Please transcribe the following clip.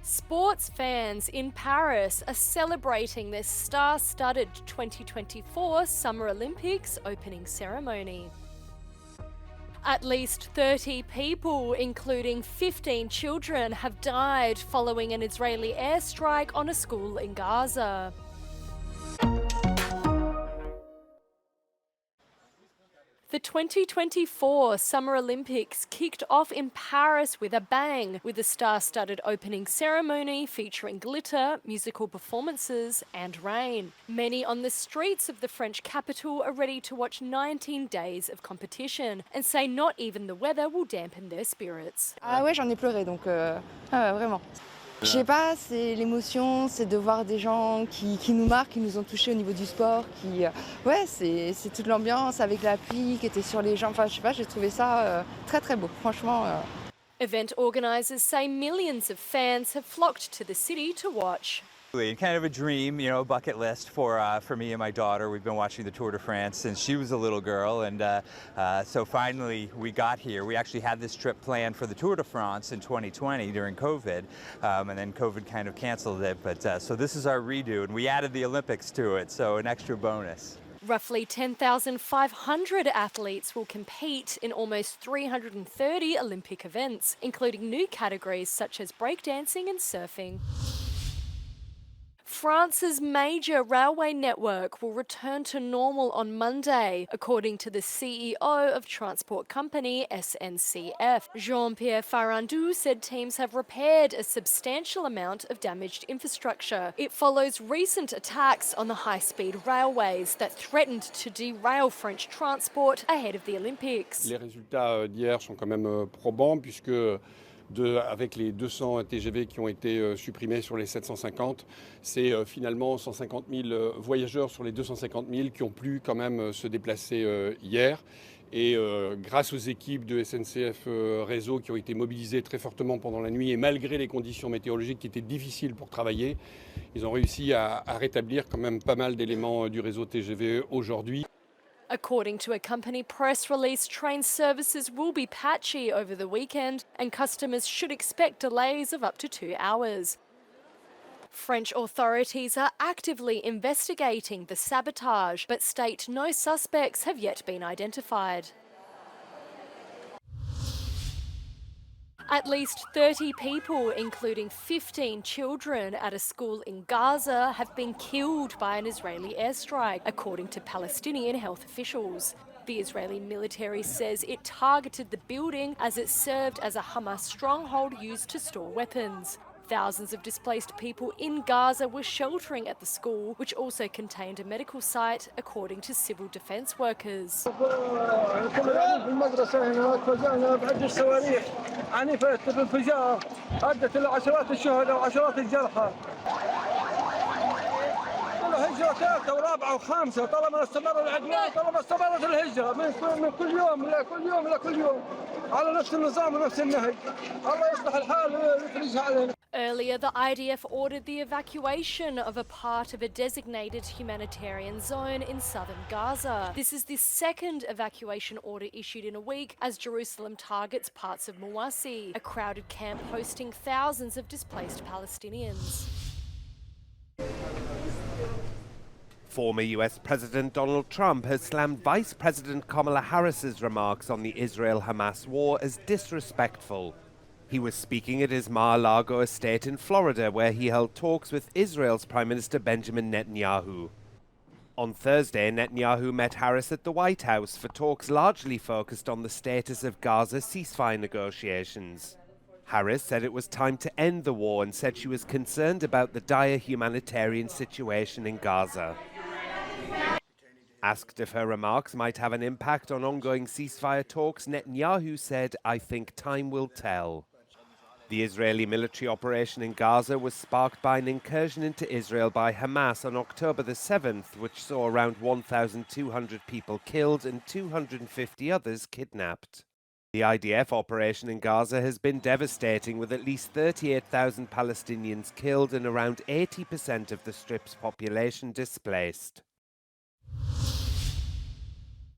Sports fans in Paris are celebrating their star-studded 2024 Summer Olympics opening ceremony. At least 30 people, including 15 children, have died following an Israeli airstrike on a school in Gaza. The 2024 Summer Olympics kicked off in Paris with a bang, with a star-studded opening ceremony featuring glitter, musical performances and rain. Many on the streets of the French capital are ready to watch 19 days of competition and say not even the weather will dampen their spirits. Ah ouais, j'en ai pleuré, donc vraiment. Je sais pas, c'est l'émotion, c'est de voir des gens qui nous marquent, qui nous ont touchés au niveau du sport, ouais, c'est toute l'ambiance avec la pluie qui était sur les gens. Enfin, je sais pas, j'ai trouvé ça très très beau, franchement. Event organisers say millions of fans have flocked to the city to watch. Kind of a dream, you know, bucket list for me and my daughter. We've been watching the Tour de France since she was a little girl, and so finally we got here. We actually had this trip planned for the Tour de France in 2020 during COVID, and then COVID kind of canceled it. But so this is our redo, and we added the Olympics to it, so an extra bonus. Roughly 10,500 athletes will compete in almost 330 Olympic events, including new categories such as breakdancing and surfing. France's major railway network will return to normal on Monday, according to the CEO of transport company SNCF. Jean-Pierre Farandou said teams have repaired a substantial amount of damaged infrastructure. It follows recent attacks on the high-speed railways that threatened to derail French transport ahead of the Olympics. Les résultats d'hier sont quand même probants puisque avec les 200 TGV qui ont été supprimés sur les 750, c'est finalement 150 000 voyageurs sur les 250 000 qui ont pu quand même se déplacer hier. Et grâce aux équipes de SNCF Réseau qui ont été mobilisées très fortement pendant la nuit et malgré les conditions météorologiques qui étaient difficiles pour travailler, ils ont réussi à rétablir quand même pas mal d'éléments du réseau TGV aujourd'hui. According to a company press release, train services will be patchy over the weekend and customers should expect delays of up to 2 hours. French authorities are actively investigating the sabotage, but state no suspects have yet been identified. At least 30 people, including 15 children at a school in Gaza, have been killed by an Israeli airstrike, according to Palestinian health officials. The Israeli military says it targeted the building as it served as a Hamas stronghold used to store weapons. Thousands of displaced people in Gaza were sheltering at the school, which also contained a medical site, according to civil defense workers. هجرة ورابعة وخامسة طالما استمر العدوان طالما استمرت الهجرة من كل يوم لكل يوم على نفس النظام ونفس النهج الله يصلح الحال ويفرجها علينا. Earlier, the IDF ordered the evacuation of a part of a designated humanitarian zone in southern Gaza. This is the second evacuation order issued in a week as Jerusalem targets parts of Mawasi, a crowded camp hosting thousands of displaced Palestinians. Former US President Donald Trump has slammed Vice President Kamala Harris's remarks on the Israel-Hamas war as disrespectful. He was speaking at his Mar-a-Lago estate in Florida, where he held talks with Israel's Prime Minister Benjamin Netanyahu. On Thursday, Netanyahu met Harris at the White House for talks largely focused on the status of Gaza ceasefire negotiations. Harris said it was time to end the war and said she was concerned about the dire humanitarian situation in Gaza. Asked if her remarks might have an impact on ongoing ceasefire talks, Netanyahu said, "I think time will tell." The Israeli military operation in Gaza was sparked by an incursion into Israel by Hamas on October the 7th, which saw around 1,200 people killed and 250 others kidnapped. The IDF operation in Gaza has been devastating, with at least 38,000 Palestinians killed and around 80% of the Strip's population displaced.